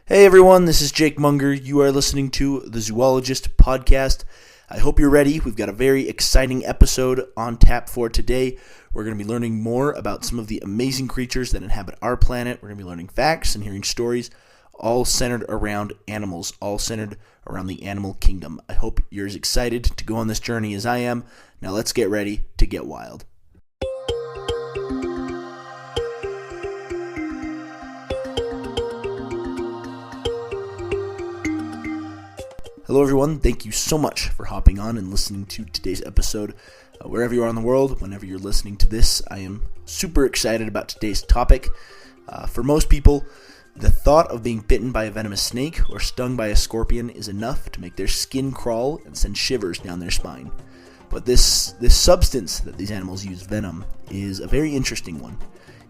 Hey everyone, this is Jake Munger. You are listening to the Zoologist Podcast. I hope you're ready. We've got a very exciting episode on tap for today. We're going to be learning more about some of the amazing creatures that inhabit our planet. We're going to be learning facts and hearing stories, all centered around animals, all centered around the animal kingdom. I hope you're as excited to go on this journey as I am. Now let's get ready to get wild. Hello everyone, thank you so much for hopping on and listening to today's episode. Wherever you are in the world, whenever you're listening to this, I am super excited about today's topic. For most people, the thought of being bitten by a venomous snake or stung by a scorpion is enough to make their skin crawl and send shivers down their spine. But this substance that these animals use, venom, is a very interesting one.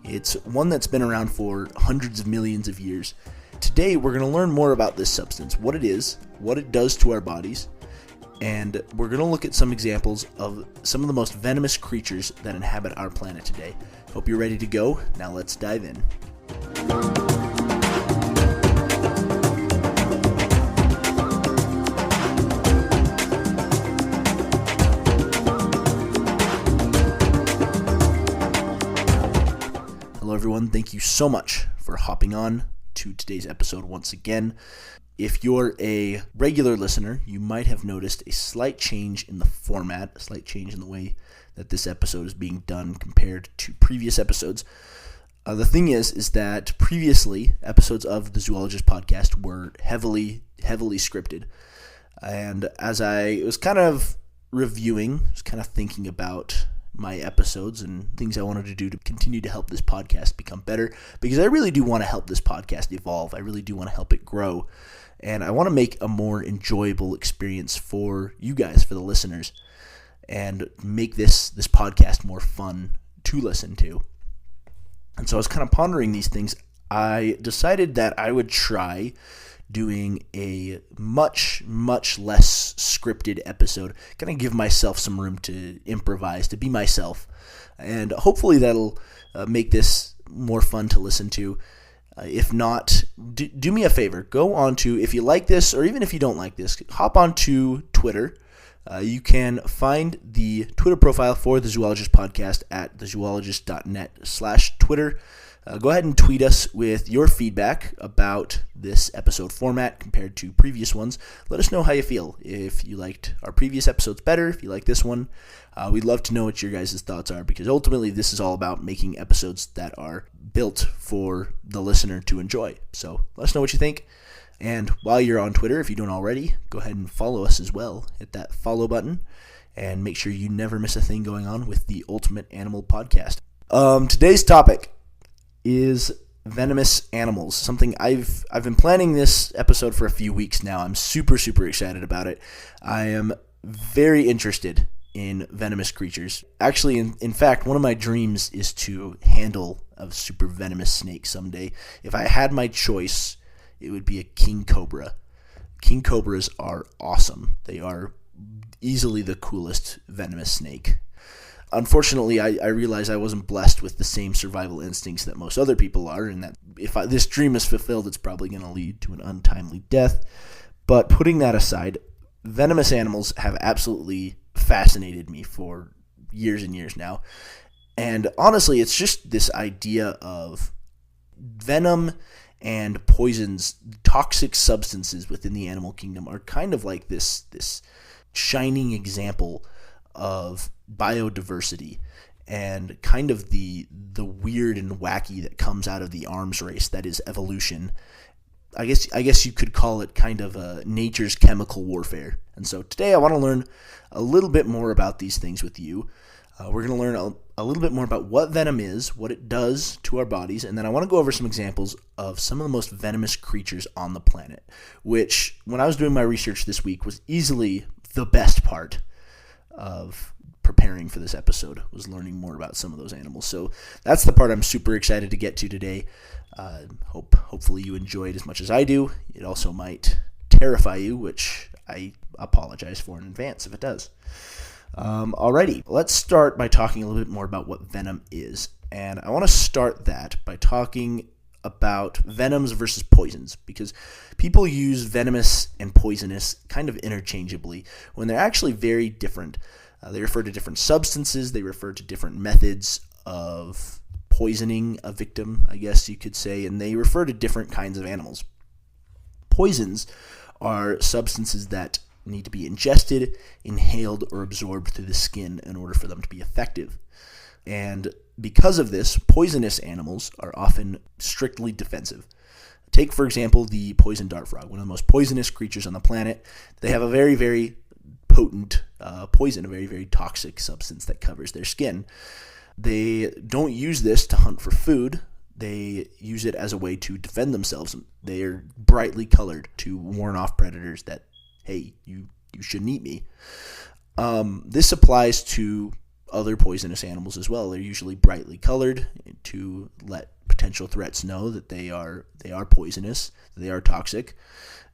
It's one that's been around for hundreds of millions of years. Today, we're going to learn more about this substance, what it is, what it does to our bodies, and we're going to look at some examples of some of the most venomous creatures that inhabit our planet today. Hope you're ready to go. Now let's dive in. Hello everyone, thank you so much for hopping on to today's episode once again. If you're a regular listener, you might have noticed a slight change in the format, a slight change in the way that this episode is being done compared to previous episodes. The thing is that previously episodes of the Zoologist Podcast were heavily scripted. And as I was kind of reviewing, was kind of thinking about my episodes and things I wanted to do to continue to help this podcast become better, because I really do want to help this podcast evolve. I really do want to help it grow, and I want to make a more enjoyable experience for you guys, for the listeners, and make this podcast more fun to listen to. And so I was kind of pondering these things. I decided that I would try doing a much less scripted episode, kind of give myself some room to improvise, to be myself, and hopefully that'll make this more fun to listen to. If not, do me a favor, go on to, if you like this, or even if you don't like this, hop on to Twitter. You can find the Twitter profile for the Zoologist Podcast at thezoologist.net/Twitter. Go ahead and tweet us with your feedback about this episode format compared to previous ones. Let us know how you feel. If you liked our previous episodes better, if you like this one, we'd love to know what your guys' thoughts are, because ultimately this is all about making episodes that are built for the listener to enjoy. So let us know what you think. And while you're on Twitter, if you don't already, go ahead and follow us as well. Hit that follow button and make sure you never miss a thing going on with the Ultimate Animal Podcast. Today's topic is venomous animals. Something I've been planning this episode for a few weeks now. I'm super excited about it. I am very interested in venomous creatures. Actually, in fact, one of my dreams is to handle a super venomous snake someday. If I had my choice, it would be a king cobra. King cobras are awesome. They are easily the coolest venomous snake. Unfortunately, I realize I wasn't blessed with the same survival instincts that most other people are, and that if this dream is fulfilled, it's probably going to lead to an untimely death. But putting that aside, venomous animals have absolutely fascinated me for years and years now. And honestly, it's just this idea of venom and poisons, toxic substances within the animal kingdom are kind of like this shining example of biodiversity and kind of the weird and wacky that comes out of the arms race that is evolution. I guess you could call it kind of nature's chemical warfare. And so today I want to learn a little bit more about these things with you. We're going to learn a little bit more about what venom is, what it does to our bodies, and then I want to go over some examples of some of the most venomous creatures on the planet, which, when I was doing my research this week, was easily the best part of preparing for this episode, was learning more about some of those animals. So that's the part I'm super excited to get to today. Hopefully you enjoy it as much as I do. It also might terrify you, which I apologize for in advance if it does. Alrighty, let's start by talking a little bit more about what venom is. And I want to start that by talking about venoms versus poisons, because people use venomous and poisonous kind of interchangeably when they're actually very different. They refer to different substances, they refer to different methods of poisoning a victim, I guess you could say, and they refer to different kinds of animals. Poisons are substances that need to be ingested, inhaled, or absorbed through the skin in order for them to be effective. And because of this, poisonous animals are often strictly defensive. Take, for example, the poison dart frog, one of the most poisonous creatures on the planet. They have a very, very potent poison, a very, very toxic substance that covers their skin. They don't use this to hunt for food. They use it as a way to defend themselves. They are brightly colored to warn off predators that, hey, you shouldn't eat me. This applies to other poisonous animals as well. They're usually brightly colored to let potential threats know that they are poisonous, that they are toxic,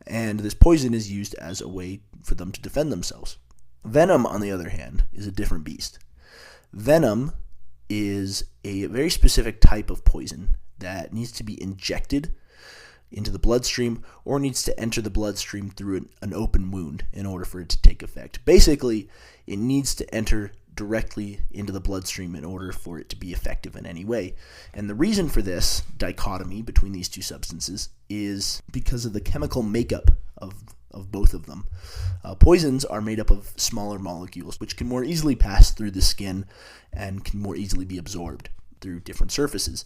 and this poison is used as a way for them to defend themselves. Venom, on the other hand, is a different beast. Venom is a very specific type of poison that needs to be injected into the bloodstream or needs to enter the bloodstream through an open wound in order for it to take effect. Basically, it needs to enter directly into the bloodstream in order for it to be effective in any way. And the reason for this dichotomy between these two substances is because of the chemical makeup of both of them. Poisons are made up of smaller molecules, which can more easily pass through the skin and can more easily be absorbed through different surfaces.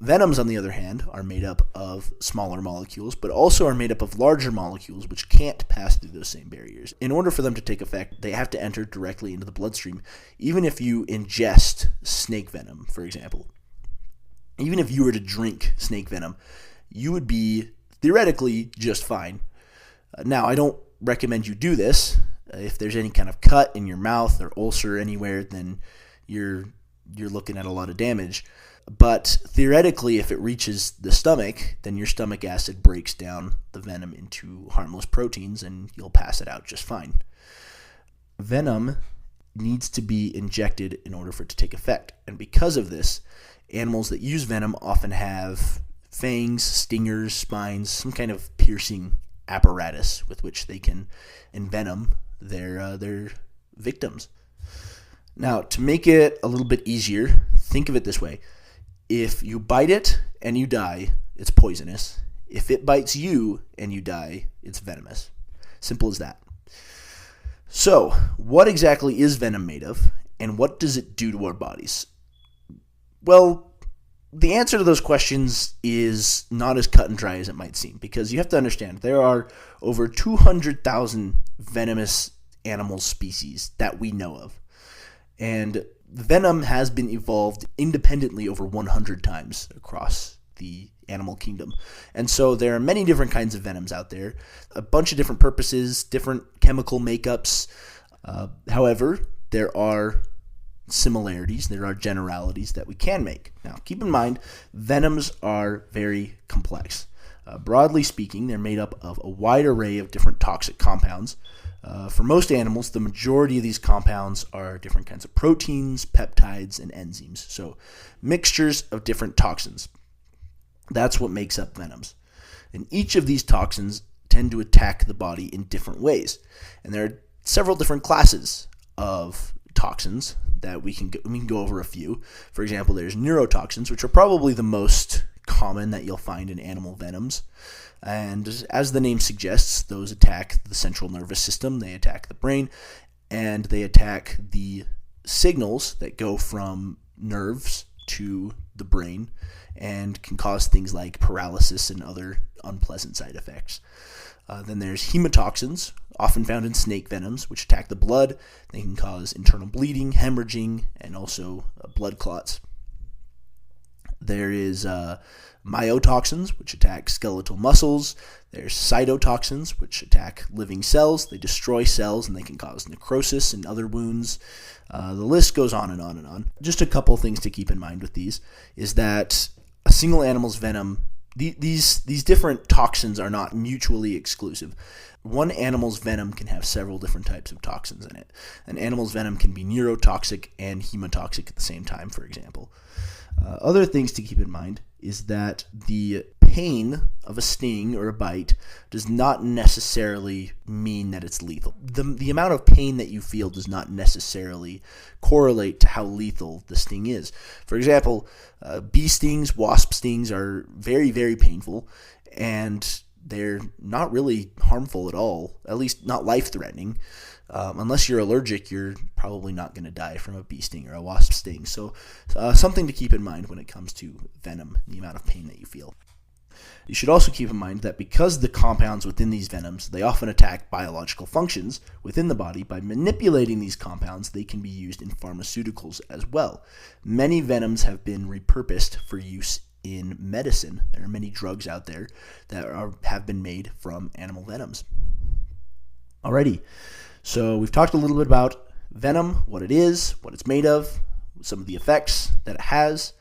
Venoms, on the other hand, are made up of smaller molecules, but also are made up of larger molecules which can't pass through those same barriers. In order for them to take effect, they have to enter directly into the bloodstream. Even if you ingest snake venom, for example, even if you were to drink snake venom, you would be theoretically just fine. Now, I don't recommend you do this. If there's any kind of cut in your mouth or ulcer anywhere, then you're looking at a lot of damage. But theoretically, if it reaches the stomach, then your stomach acid breaks down the venom into harmless proteins and you'll pass it out just fine. Venom needs to be injected in order for it to take effect. And because of this, animals that use venom often have fangs, stingers, spines, some kind of piercing apparatus with which they can envenom their victims. Now, to make it a little bit easier, think of it this way. If you bite it and you die, it's poisonous. If it bites you and you die, it's venomous. Simple as that. So, what exactly is venom made of, and what does it do to our bodies? Well, the answer to those questions is not as cut and dry as it might seem, because you have to understand there are over 200,000 venomous animal species that we know of. And venom has been evolved independently over 100 times across the animal kingdom. And so there are many different kinds of venoms out there, a bunch of different purposes, different chemical makeups. However, there are similarities, there are generalities that we can make. Now, keep in mind, venoms are very complex. Broadly speaking, they're made up of a wide array of different toxic compounds. For most animals, the majority of these compounds are different kinds of proteins, peptides, and enzymes. So mixtures of different toxins. That's what makes up venoms. And each of these toxins tend to attack the body in different ways. And there are several different classes of toxins that we can go over a few. For example, there's neurotoxins, which are probably the most common that you'll find in animal venoms. And as the name suggests, those attack the central nervous system, they attack the brain, and they attack the signals that go from nerves to the brain and can cause things like paralysis and other unpleasant side effects. Then there's hemotoxins, often found in snake venoms, which attack the blood. They can cause internal bleeding, hemorrhaging, and also blood clots. There is myotoxins, which attack skeletal muscles. There's cytotoxins, which attack living cells. They destroy cells, and they can cause necrosis and other wounds. The list goes on and on and on. Just a couple things to keep in mind with these is that a single animal's venom, these different toxins are not mutually exclusive. One animal's venom can have several different types of toxins in it. An animal's venom can be neurotoxic and hemotoxic at the same time, for example. Other things to keep in mind is that the pain of a sting or a bite does not necessarily mean that it's lethal. The amount of pain that you feel does not necessarily correlate to how lethal the sting is. For example, bee stings, wasp stings are very, very painful, and they're not really harmful at all, at least not life-threatening. Unless you're allergic, you're probably not going to die from a bee sting or a wasp sting. So something to keep in mind when it comes to venom, the amount of pain that you feel. You should also keep in mind that because the compounds within these venoms, they often attack biological functions within the body. By manipulating these compounds, they can be used in pharmaceuticals as well. Many venoms have been repurposed for use in medicine. There are many drugs out there that have been made from animal venoms. Alrighty, so we've talked a little bit about venom, what it is, what it's made of, some of the effects that it has.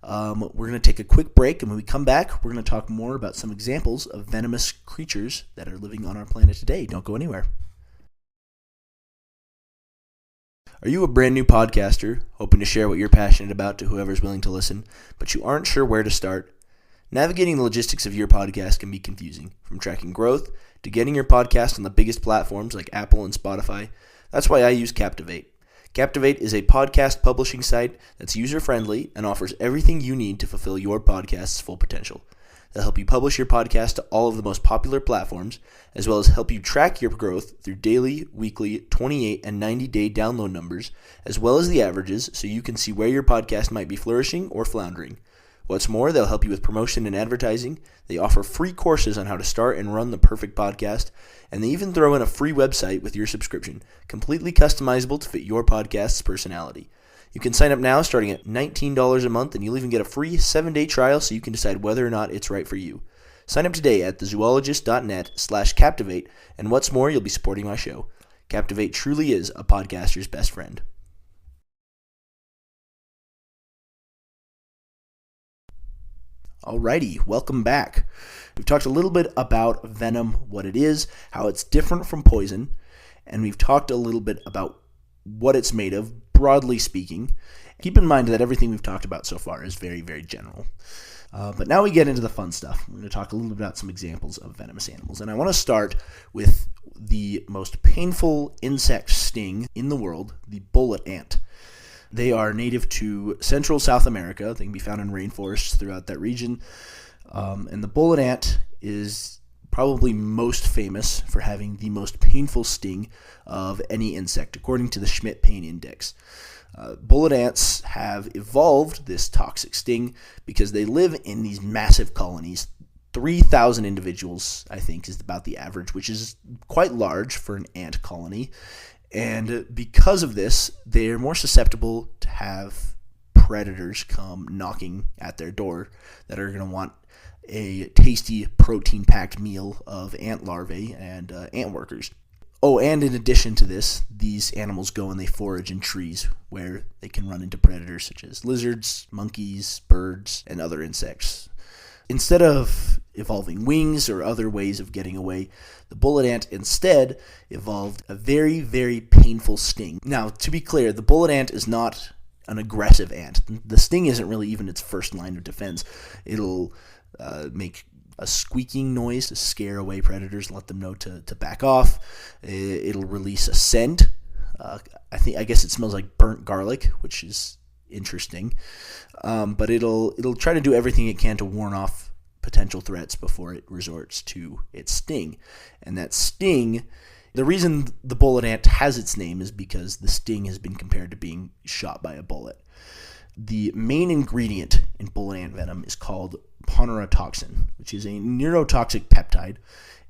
We're going to take a quick break, and when we come back, we're going to talk more about some examples of venomous creatures that are living on our planet today. Don't go anywhere. Are you a brand new podcaster, hoping to share what you're passionate about to whoever's willing to listen, but you aren't sure where to start? Navigating the logistics of your podcast can be confusing, from tracking growth to getting your podcast on the biggest platforms like Apple and Spotify. That's why I use Captivate. Captivate is a podcast publishing site that's user-friendly and offers everything you need to fulfill your podcast's full potential. They'll help you publish your podcast to all of the most popular platforms, as well as help you track your growth through daily, weekly, 28, and 90-day download numbers, as well as the averages, so you can see where your podcast might be flourishing or floundering. What's more, they'll help you with promotion and advertising. They offer free courses on how to start and run the perfect podcast, and they even throw in a free website with your subscription, completely customizable to fit your podcast's personality. You can sign up now starting at $19 a month, and you'll even get a free 7-day trial so you can decide whether or not it's right for you. Sign up today at thezoologist.net/captivate, and what's more, you'll be supporting my show. Captivate truly is a podcaster's best friend. Alrighty, welcome back. We've talked a little bit about venom, what it is, how it's different from poison, and we've talked a little bit about what it's made of, broadly speaking. Keep in mind that everything we've talked about so far is very, very general. But now we get into the fun stuff. We're going to talk a little bit about some examples of venomous animals, and I want to start with the most painful insect sting in the world, the bullet ant. They are native to Central South America. They can be found in rainforests throughout that region. And the bullet ant is probably most famous for having the most painful sting of any insect, according to the Schmidt Pain Index. Bullet ants have evolved this toxic sting because they live in these massive colonies. 3,000 individuals, I think, is about the average, which is quite large for an ant colony. And because of this, they're more susceptible to have predators come knocking at their door that are going to want a tasty protein-packed meal of ant larvae and ant workers. Oh, and in addition to this, these animals go and they forage in trees where they can run into predators such as lizards, monkeys, birds, and other insects. Instead of evolving wings or other ways of getting away, the bullet ant instead evolved a very, very painful sting. Now, to be clear, the bullet ant is not an aggressive ant. The sting isn't really even its first line of defense. It'll make a squeaking noise to scare away predators and let them know to back off. It'll release a scent. I guess it smells like burnt garlic, which is interesting. But it'll try to do everything it can to warn off potential threats before it resorts to its sting. And that sting, the reason the bullet ant has its name is because the sting has been compared to being shot by a bullet. The main ingredient in bullet ant venom is called ponerotoxin, which is a neurotoxic peptide.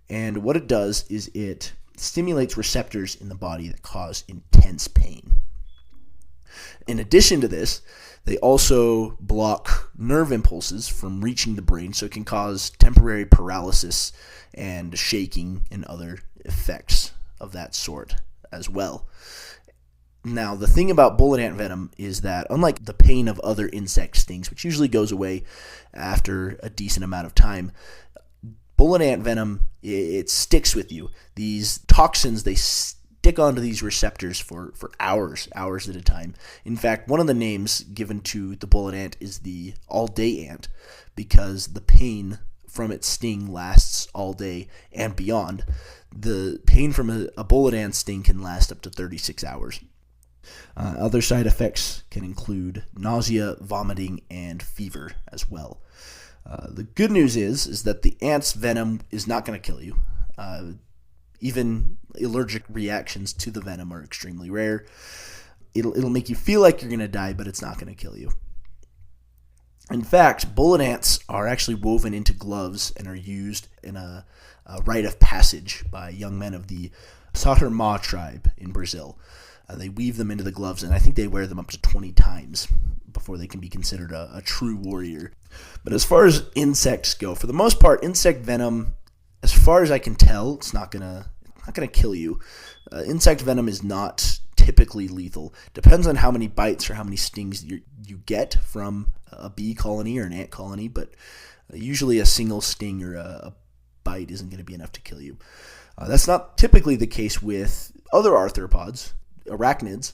And what it does is it stimulates receptors in the body that cause intense pain. In addition to this, they also block nerve impulses from reaching the brain, so it can cause temporary paralysis and shaking and other effects of that sort as well. Now, the thing about bullet ant venom is that, unlike the pain of other insect stings, which usually goes away after a decent amount of time, bullet ant venom, it sticks with you. These toxins, they stick stick onto these receptors for hours at a time. In fact, one of the names given to the bullet ant is the all-day ant, because the pain from its sting lasts all day and beyond. The pain from a bullet ant sting can last up to 36 hours. Other side effects can include nausea, vomiting, and fever as well. The good news is that the ant's venom is not going to kill you. Even allergic reactions to the venom are extremely rare. It'll make you feel like you're going to die, but it's not going to kill you. In fact, bullet ants are actually woven into gloves and are used in a rite of passage by young men of the Saterma tribe in Brazil. They weave them into the gloves, and I think they wear them up to 20 times before they can be considered a true warrior. But as far as insects go, for the most part, insect venom, as far as I can tell, it's not gonna kill you. Insect venom is not typically lethal. Depends on how many bites or how many stings you get from a bee colony or an ant colony, but usually a single sting or a bite isn't going to be enough to kill you. That's not typically the case with other arthropods, arachnids.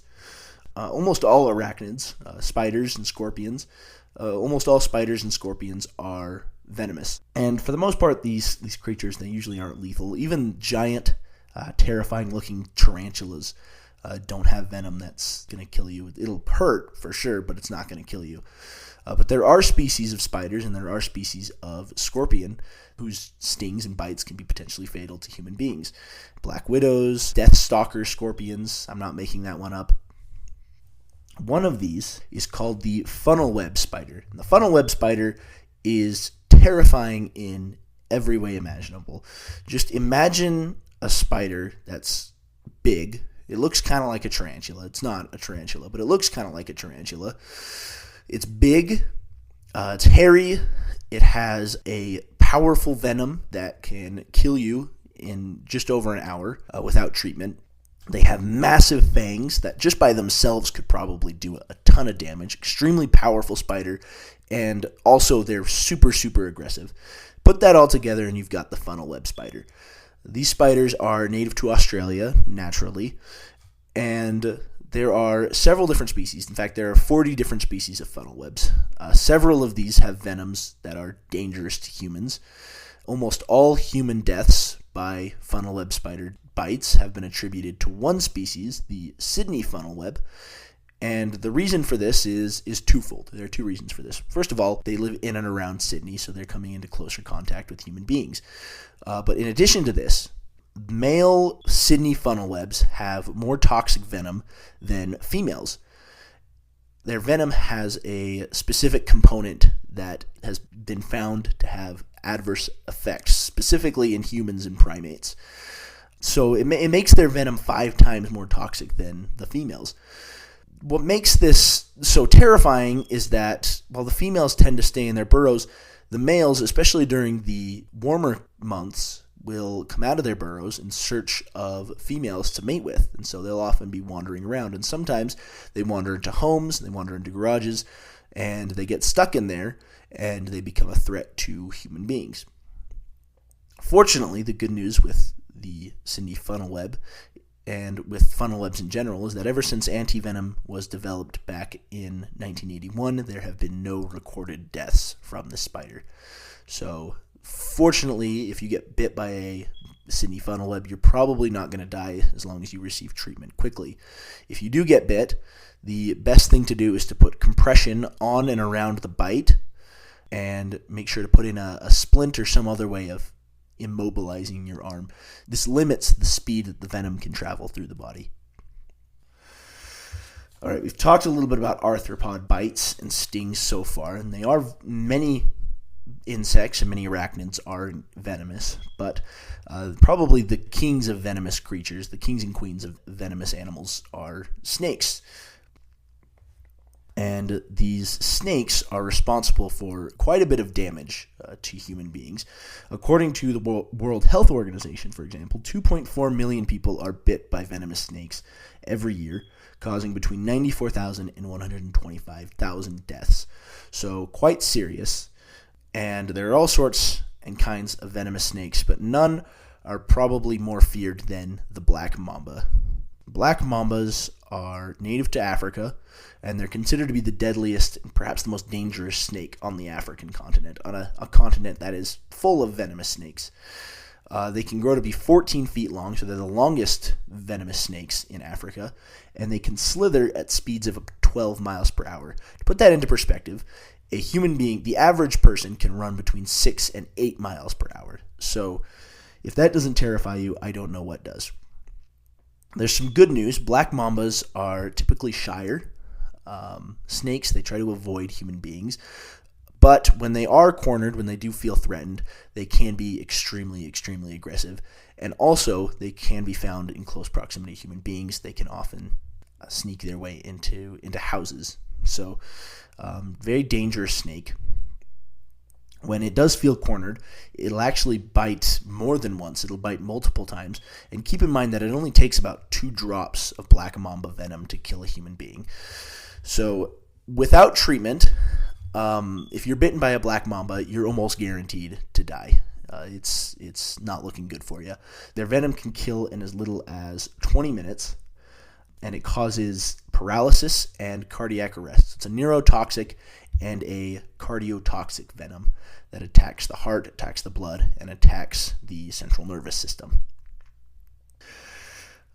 Almost all arachnids, spiders and scorpions, almost all spiders and scorpions are venomous. And for the most part, these creatures, they usually aren't lethal. Even giant, terrifying-looking tarantulas don't have venom that's going to kill you. It'll hurt for sure, but it's not going to kill you. But there are species of spiders and there are species of scorpion whose stings and bites can be potentially fatal to human beings. Black widows, death stalker scorpions, I'm not making that one up. One of these is called the funnel web spider. And the funnel web spider is terrifying in every way imaginable. Just imagine a spider that's big. It looks kind of like a tarantula. It's not a tarantula, but it looks kind of like a tarantula. It's big. It's hairy. It has a powerful venom that can kill you in just over an hour without treatment. They have massive fangs that just by themselves could probably do a ton of damage. Extremely powerful spider, and also they're super, super aggressive. Put that all together and you've got the funnel web spider. These spiders are native to Australia, naturally, and there are several different species. In fact, there are 40 different species of funnel webs. Several of these have venoms that are dangerous to humans. Almost all human deaths by funnel web spider bites have been attributed to one species, the Sydney funnel web. And the reason for this is twofold. There are two reasons for this. First of all, they live in and around Sydney, so they're coming into closer contact with human beings. But in addition to this, male Sydney funnel webs have more toxic venom than females. Their venom has a specific component that has been found to have adverse effects, specifically in humans and primates. So it makes their venom 5 times more toxic than the females. What makes this so terrifying is that while the females tend to stay in their burrows, the males, especially during the warmer months, will come out of their burrows in search of females to mate with. And so they'll often be wandering around. And sometimes they wander into homes, they wander into garages, and they get stuck in there, and they become a threat to human beings. Fortunately, the good news with the Sydney funnel web and with funnel webs in general is that ever since antivenom was developed back in 1981, there have been no recorded deaths from the spider. So fortunately, if you get bit by a Sydney funnel web, you're probably not going to die as long as you receive treatment quickly. If you do get bit, the best thing to do is to put compression on and around the bite and make sure to put in a splint or some other way of immobilizing your arm. This limits the speed that the venom can travel through the body. All right, we've talked a little bit about arthropod bites and stings so far, and many insects and many arachnids are venomous, but probably the kings of venomous creatures, the kings and queens of venomous animals are snakes. And these snakes are responsible for quite a bit of damage to human beings. According to the World Health Organization, for example, 2.4 million people are bit by venomous snakes every year, causing between 94,000 and 125,000 deaths. So quite serious. And there are all sorts and kinds of venomous snakes, but none are probably more feared than the black mamba. Black mambas are native to Africa, and they're considered to be the deadliest and perhaps the most dangerous snake on the African continent, on a continent that is full of venomous snakes. They can grow to be 14 feet long, so they're the longest venomous snakes in Africa, and they can slither at speeds of up to 12 miles per hour. To put that into perspective, a human being, the average person, can run between 6 and 8 miles per hour. So if that doesn't terrify you, I don't know what does. There's some good news. Black mambas are typically shyer snakes. They try to avoid human beings. But when they are cornered, when they do feel threatened, they can be extremely, extremely aggressive. And also, they can be found in close proximity to human beings. They can often sneak their way into houses. So, very dangerous snake. When it does feel cornered, it'll actually bite more than once. It'll bite multiple times. And keep in mind that it only takes about 2 drops of black mamba venom to kill a human being. So without treatment, if you're bitten by a black mamba, you're almost guaranteed to die. It's not looking good for you. Their venom can kill in as little as 20 minutes, and it causes paralysis and cardiac arrest. It's a neurotoxic and a cardiotoxic venom that attacks the heart, attacks the blood, and attacks the central nervous system.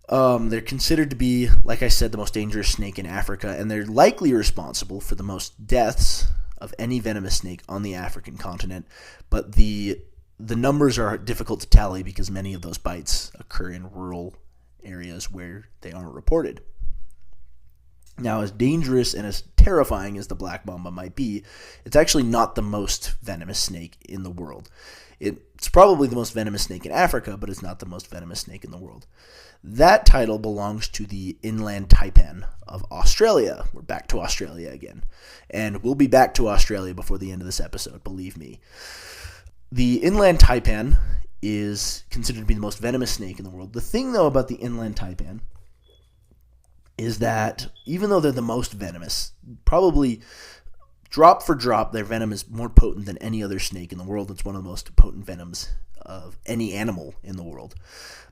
They're considered to be, like I said, the most dangerous snake in Africa, and they're likely responsible for the most deaths of any venomous snake on the African continent, but the numbers are difficult to tally because many of those bites occur in rural areas where they aren't reported. Now, as dangerous and as terrifying as the black mamba might be, it's actually not the most venomous snake in the world. It's probably the most venomous snake in Africa, but it's not the most venomous snake in the world. That title belongs to the inland taipan of Australia. We're back to Australia again. And we'll be back to Australia before the end of this episode, believe me. The inland taipan is considered to be the most venomous snake in the world. The thing, though, about the inland taipan is that even though they're the most venomous, probably drop for drop, their venom is more potent than any other snake in the world. It's one of the most potent venoms of any animal in the world.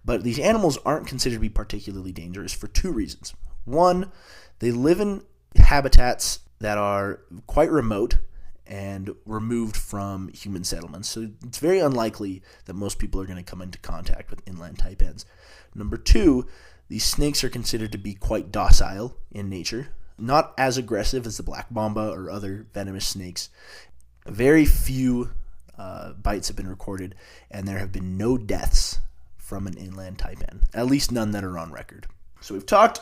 But these animals aren't considered to be particularly dangerous for 2 reasons. One, they live in habitats that are quite remote and removed from human settlements. So it's very unlikely that most people are going to come into contact with inland taipans. Number 2, these snakes are considered to be quite docile in nature, not as aggressive as the black mamba or other venomous snakes. Very few bites have been recorded, and there have been no deaths from an inland taipan, at least none that are on record. So we've talked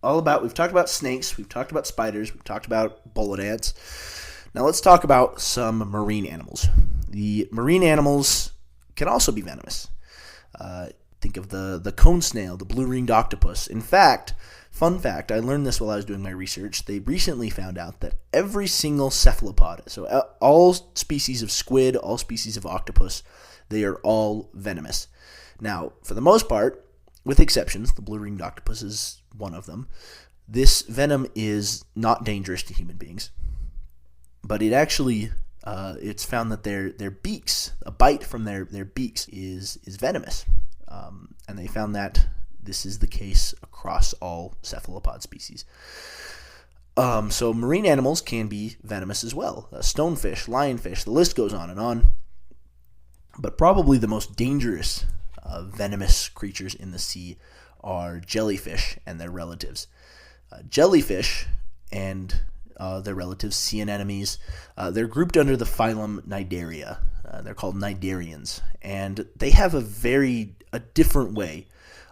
about snakes, we've talked about spiders, we've talked about bullet ants. Now let's talk about some marine animals. The marine animals can also be venomous. Think of the cone snail, the blue-ringed octopus. In fact, fun fact, I learned this while I was doing my research. They recently found out that every single cephalopod, so all species of squid, all species of octopus, they are all venomous. Now, for the most part, with exceptions, the blue-ringed octopus is one of them, this venom is not dangerous to human beings. But it actually, it's found that their beaks, a bite from their beaks is venomous. And they found that this is the case across all cephalopod species. So marine animals can be venomous as well. Stonefish, lionfish, the list goes on and on. But probably the most dangerous venomous creatures in the sea are jellyfish and their relatives. Jellyfish and their relatives, sea anemones, they're grouped under the phylum Cnidaria. They're called cnidarians, and they have a different way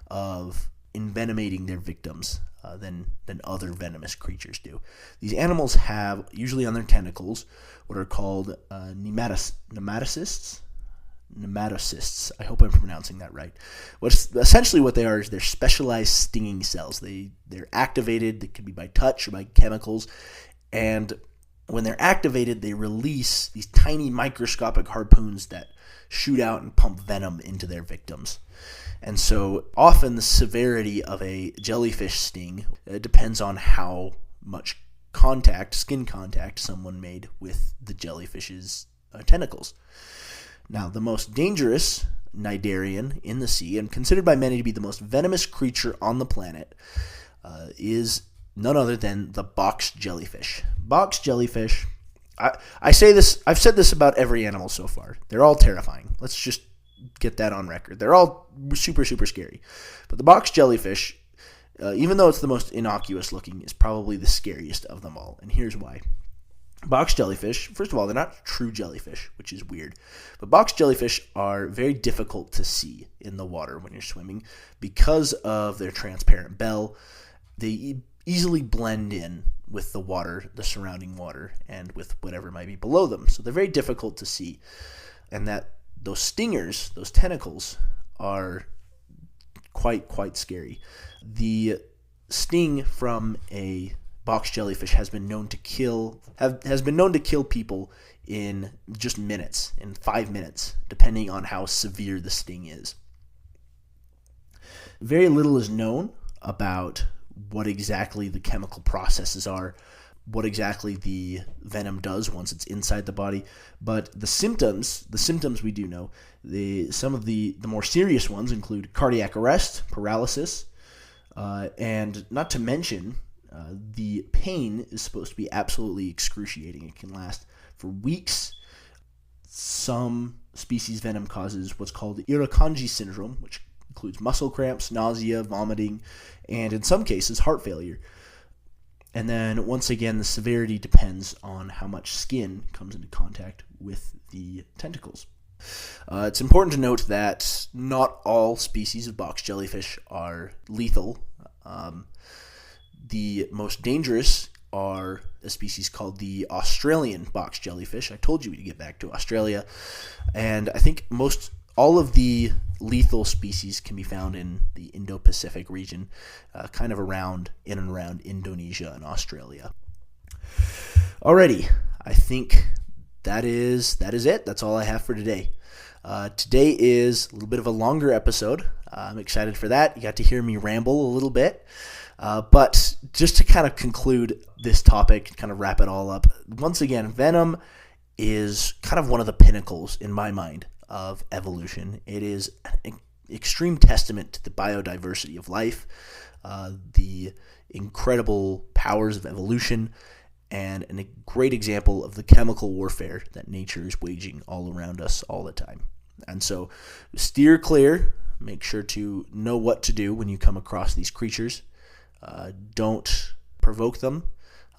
of envenomating their victims than other venomous creatures do. These animals have, usually on their tentacles, what are called nematocysts. Nematocysts. I hope I'm pronouncing that right. Essentially what they are is they're specialized stinging cells. They're activated. They can be by touch or by chemicals, and when they're activated, they release these tiny microscopic harpoons that shoot out and pump venom into their victims. And so often the severity of a jellyfish sting depends on how much skin contact someone made with the jellyfish's tentacles. Now, the most dangerous cnidarian in the sea and considered by many to be the most venomous creature on the planet is none other than the box jellyfish. Box jellyfish, I say this, I've said this about every animal so far. They're all terrifying. Let's just get that on record. They're all super, super scary. But the box jellyfish, even though it's the most innocuous looking, is probably the scariest of them all. And here's why. Box jellyfish, first of all, they're not true jellyfish, which is weird. But box jellyfish are very difficult to see in the water when you're swimming because of their transparent bell. They easily blend in with the water, the surrounding water, and with whatever might be below them. So they're very difficult to see. And that those stingers, those tentacles, are quite scary. The sting from a box jellyfish has been known to kill people in just minutes, in 5 minutes, depending on how severe the sting is. Very little is known about what exactly the chemical processes are, what exactly the venom does once it's inside the body, but the symptoms we do know. Some of the more serious ones include cardiac arrest, paralysis, and not to mention the pain is supposed to be absolutely excruciating. It can last for weeks. Some species venom causes what's called Irukandji syndrome, which includes muscle cramps, nausea, vomiting, and in some cases, heart failure. And then, once again, the severity depends on how much skin comes into contact with the tentacles. It's important to note that not all species of box jellyfish are lethal. The most dangerous are a species called the Australian box jellyfish. I told you we'd get back to Australia. And I think all of the lethal species can be found in the Indo-Pacific region, kind of in and around Indonesia and Australia. Alrighty, I think that is it. That's all I have for today. Today is a little bit of a longer episode. I'm excited for that. You got to hear me ramble a little bit. But just to kind of conclude this topic, kind of wrap it all up, once again, venom is kind of one of the pinnacles in my mind of evolution. It is an extreme testament to the biodiversity of life, the incredible powers of evolution, and a great example of the chemical warfare that nature is waging all around us all the time. And so steer clear. Make sure to know what to do when you come across these creatures. Don't provoke them,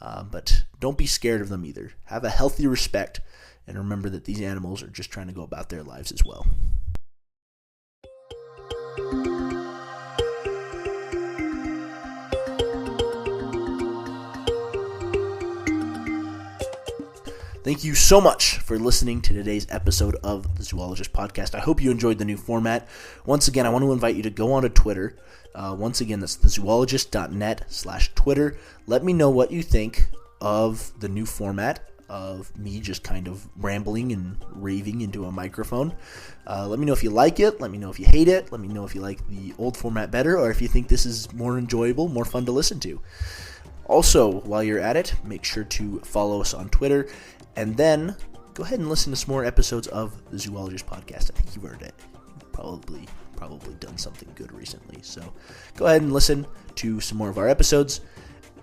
but don't be scared of them either. Have a healthy respect, and remember that these animals are just trying to go about their lives as well. Thank you so much for listening to today's episode of the Zoologist Podcast. I hope you enjoyed the new format. Once again, I want to invite you to go onto Twitter. Once again, that's thezoologist.net/Twitter. Let me know what you think of the new format of me just kind of rambling and raving into a microphone. Let me know if you like it. Let me know if you hate it. Let me know if you like the old format better, or if you think this is more enjoyable, more fun to listen to. Also, while you're at it, make sure to follow us on Twitter. And then go ahead and listen to some more episodes of the Zoologist Podcast. I think you've heard it. You've probably done something good recently. So go ahead and listen to some more of our episodes.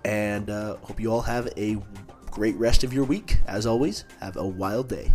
And hope you all have a great rest of your week. As always, have a wild day.